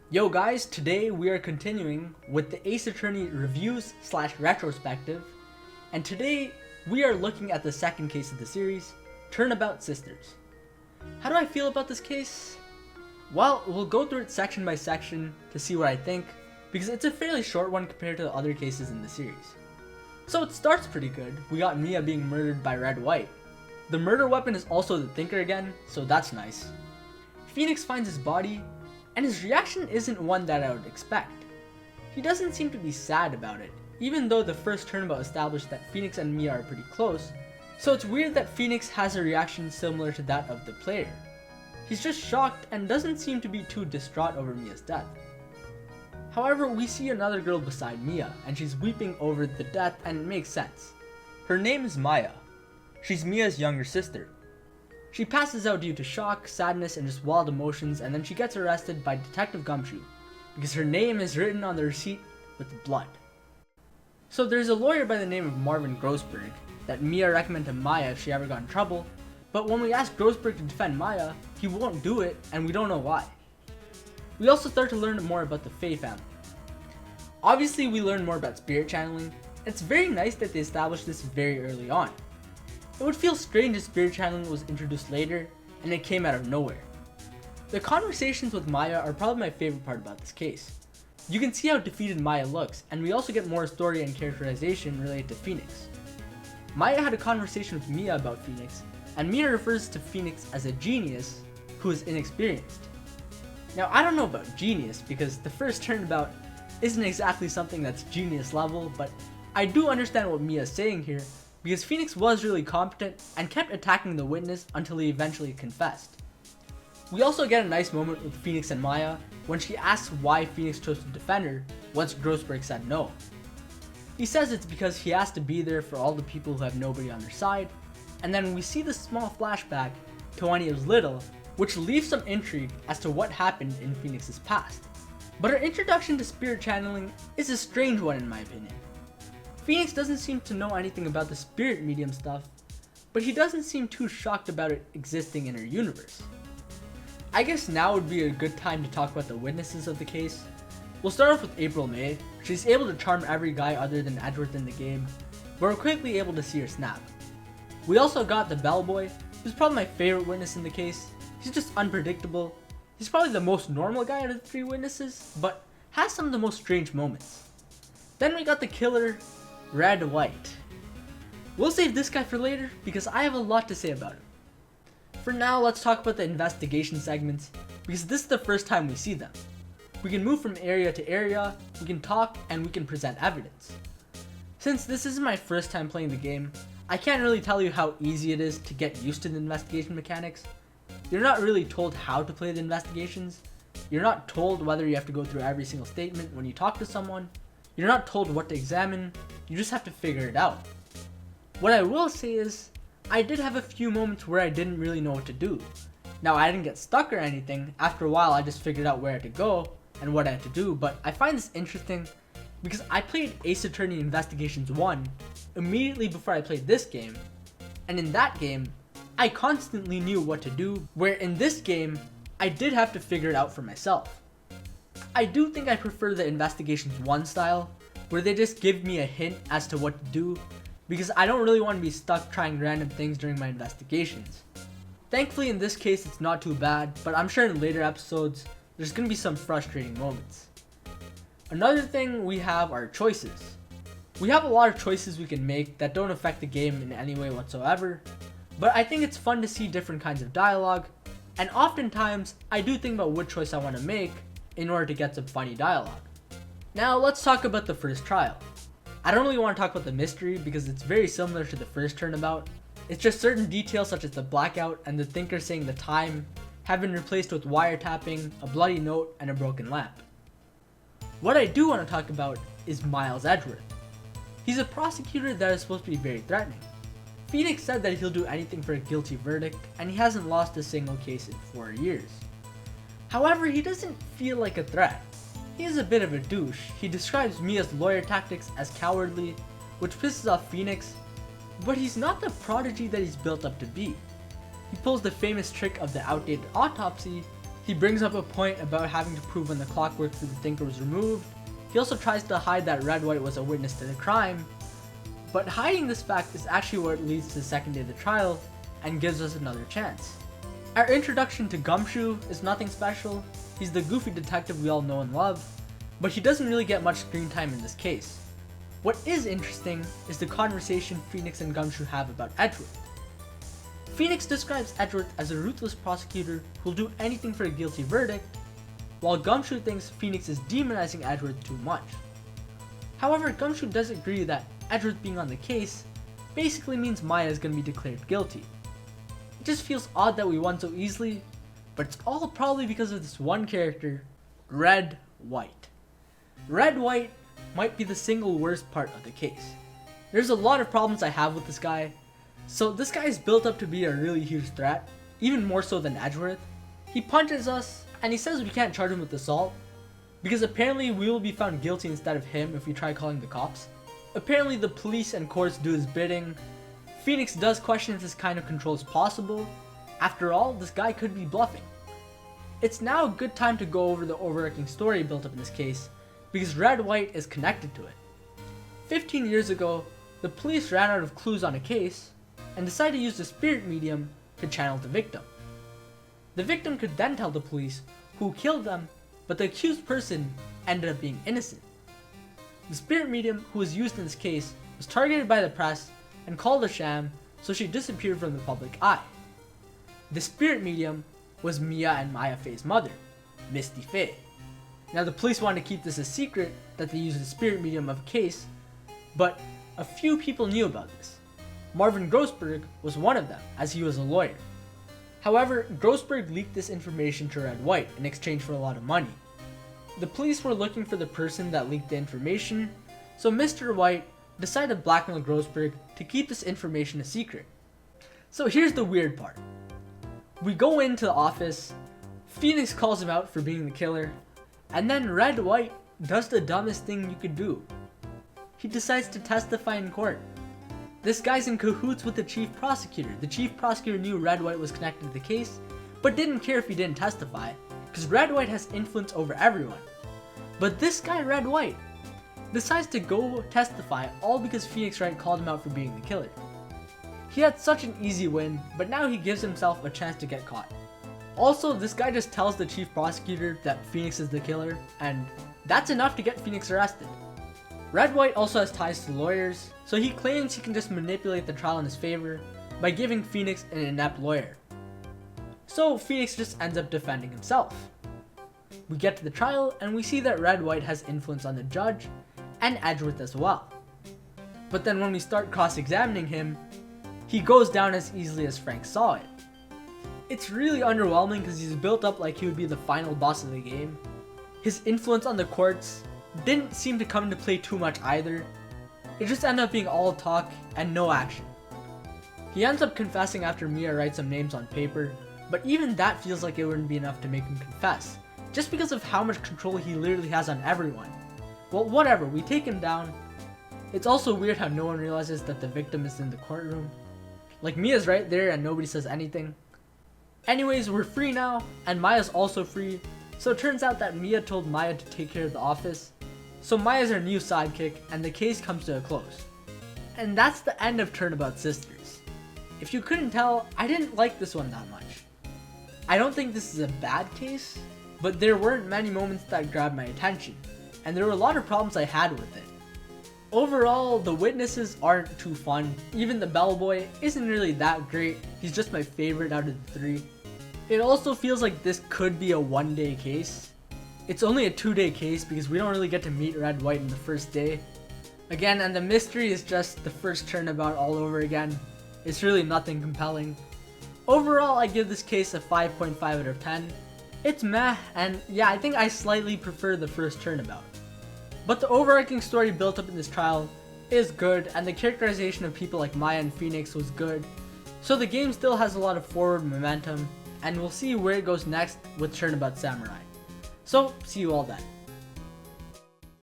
Yo guys, today we are continuing with the Ace Attorney reviews / retrospective, and today we are looking at the second case of the series, Turnabout Sisters. How do I feel about this case? Well, we'll go through it section by section to see what I think, because it's a fairly short one compared to the other cases in the series. So it starts pretty good. We got Mia being murdered by Red White. The murder weapon is also the Thinker again, so that's nice. Phoenix finds his body, and his reaction isn't one that I would expect. He doesn't seem to be sad about it, even though the first turnabout established that Phoenix and Mia are pretty close, so it's weird that Phoenix has a reaction similar to that of the player. He's just shocked and doesn't seem to be too distraught over Mia's death. However, we see another girl beside Mia, and she's weeping over the death, and it makes sense. Her name is Maya. She's Mia's younger sister. She passes out due to shock, sadness, and just wild emotions, and then she gets arrested by Detective Gumshoe because her name is written on the receipt with blood. So there's a lawyer by the name of Marvin Grossberg that Mia recommended to Maya if she ever got in trouble, but when we ask Grossberg to defend Maya, he won't do it, and we don't know why. We also start to learn more about the Faye family. Obviously, we learn more about spirit channeling. It's very nice that they established this very early on. It would feel strange if spirit channeling was introduced later and it came out of nowhere. The conversations with Maya are probably my favorite part about this case. You can see how defeated Maya looks, and we also get more story and characterization related to Phoenix. Maya had a conversation with Mia about Phoenix, and Mia refers to Phoenix as a genius who is inexperienced. Now, I don't know about genius because the first turnabout isn't exactly something that's genius level, but I do understand what Mia is saying here, because Phoenix was really competent and kept attacking the witness until he eventually confessed. We also get a nice moment with Phoenix and Maya when she asks why Phoenix chose to defend her once Grossberg said no. He says it's because he has to be there for all the people who have nobody on their side, and then we see this small flashback to when he was little, which leaves some intrigue as to what happened in Phoenix's past. But her introduction to spirit channeling is a strange one in my opinion. Phoenix doesn't seem to know anything about the spirit medium stuff, but he doesn't seem too shocked about it existing in her universe. I guess now would be a good time to talk about the witnesses of the case. We'll start off with April May. She's able to charm every guy other than Edward in the game, but we're quickly able to see her snap. We also got the bellboy, who's probably my favorite witness in the case. He's just unpredictable. He's probably the most normal guy out of the three witnesses, but has some of the most strange moments. Then we got the killer, Red White. We'll save this guy for later because I have a lot to say about him. For now, let's talk about the investigation segments because this is the first time we see them. We can move from area to area, we can talk, and we can present evidence. Since this isn't my first time playing the game, I can't really tell you how easy it is to get used to the investigation mechanics. You're not really told how to play the investigations. You're not told whether you have to go through every single statement when you talk to someone. You're not told what to examine. You just have to figure it out. What I will say is, I did have a few moments where I didn't really know what to do. Now, I didn't get stuck or anything. After a while, I just figured out where to go and what I had to do, but I find this interesting because I played Ace Attorney Investigations 1 immediately before I played this game, and in that game, I constantly knew what to do, where in this game, I did have to figure it out for myself. I do think I prefer the Investigations 1 style, where they just give me a hint as to what to do, because I don't really want to be stuck trying random things during my investigations. Thankfully in this case it's not too bad, but I'm sure in later episodes there's going to be some frustrating moments. Another thing we have are choices. We have a lot of choices we can make that don't affect the game in any way whatsoever, but I think it's fun to see different kinds of dialogue, and oftentimes I do think about what choice I want to make in order to get some funny dialogue. Now let's talk about the first trial. I don't really want to talk about the mystery because it's very similar to the first turnabout. It's just certain details such as the blackout and the Thinker saying the time have been replaced with wiretapping, a bloody note, and a broken lamp. What I do want to talk about is Miles Edgeworth. He's a prosecutor that is supposed to be very threatening. Phoenix said that he'll do anything for a guilty verdict, and he hasn't lost a single case in 4 years. However, he doesn't feel like a threat. He is a bit of a douche. He describes Mia's lawyer tactics as cowardly, which pisses off Phoenix, but he's not the prodigy that he's built up to be. He pulls the famous trick of the outdated autopsy. He brings up a point about having to prove when the clockwork for the thinker was removed. He also tries to hide that Red White was a witness to the crime, but hiding this fact is actually what leads to the second day of the trial and gives us another chance. Our introduction to Gumshoe is nothing special. He's the goofy detective we all know and love, but he doesn't really get much screen time in this case. What is interesting is the conversation Phoenix and Gumshoe have about Edgeworth. Phoenix describes Edgeworth as a ruthless prosecutor who'll do anything for a guilty verdict, while Gumshoe thinks Phoenix is demonizing Edgeworth too much. However, Gumshoe does agree that Edgeworth being on the case basically means Maya is going to be declared guilty. It just feels odd that we won so easily, but it's all probably because of this one character, Red White. Red White might be the single worst part of the case. There's a lot of problems I have with this guy. So this guy is built up to be a really huge threat, even more so than Edgeworth. He punches us, and he says we can't charge him with assault, because apparently we will be found guilty instead of him if we try calling the cops. Apparently the police and courts do his bidding. Phoenix does question if this kind of control is possible. After all, this guy could be bluffing. It's now a good time to go over the overarching story built up in this case, because Red White is connected to it. 15 years ago, the police ran out of clues on a case, and decided to use the spirit medium to channel the victim. The victim could then tell the police who killed them, but the accused person ended up being innocent. The spirit medium who was used in this case was targeted by the press and called a sham, so she disappeared from the public eye. The spirit medium was Mia and Maya Faye's mother, Misty Faye. Now the police wanted to keep this a secret that they used the spirit medium of a case, but a few people knew about this. Marvin Grossberg was one of them, as he was a lawyer. However, Grossberg leaked this information to Red White in exchange for a lot of money. The police were looking for the person that leaked the information, so Mr. White decided to blackmail Grossberg to keep this information a secret. So here's the weird part. We go into the office, Phoenix calls him out for being the killer, and then Red White does the dumbest thing you could do. He decides to testify in court. This guy's in cahoots with the chief prosecutor. The chief prosecutor knew Red White was connected to the case, but didn't care if he didn't testify, because Red White has influence over everyone. But this guy, Red White, decides to go testify all because Phoenix Wright called him out for being the killer. He had such an easy win, but now he gives himself a chance to get caught. Also, this guy just tells the chief prosecutor that Phoenix is the killer, and that's enough to get Phoenix arrested. Red White also has ties to lawyers, so he claims he can just manipulate the trial in his favor by giving Phoenix an inept lawyer. So Phoenix just ends up defending himself. We get to the trial and we see that Red White has influence on the judge and Edgeworth as well. But then when we start cross-examining him, he goes down as easily as Frank saw it. It's really underwhelming because he's built up like he would be the final boss of the game. His influence on the courts didn't seem to come into play too much either. It just ended up being all talk and no action. He ends up confessing after Mia writes some names on paper, but even that feels like it wouldn't be enough to make him confess, just because of how much control he literally has on everyone. Well, whatever, we take him down. It's also weird how no one realizes that the victim is in the courtroom. Like, Mia's right there and nobody says anything. Anyways, we're free now, and Maya's also free, so it turns out that Mia told Maya to take care of the office. So Maya's our new sidekick, and the case comes to a close. And that's the end of Turnabout Sisters. If you couldn't tell, I didn't like this one that much. I don't think this is a bad case, but there weren't many moments that grabbed my attention, and there were a lot of problems I had with it. Overall, the witnesses aren't too fun. Even the bellboy isn't really that great. He's just my favorite out of the three. It also feels like this could be a one-day case. It's only a 2-day case because we don't really get to meet Red White in the first day. Again, and the mystery is just the first turnabout all over again. It's really nothing compelling. Overall, I give this case a 5.5 out of 10. It's meh, and yeah, I think I slightly prefer the first turnabout. But the overarching story built up in this trial is good, and the characterization of people like Maya and Phoenix was good. So the game still has a lot of forward momentum, and we'll see where it goes next with Turnabout Samurai. So, see you all then.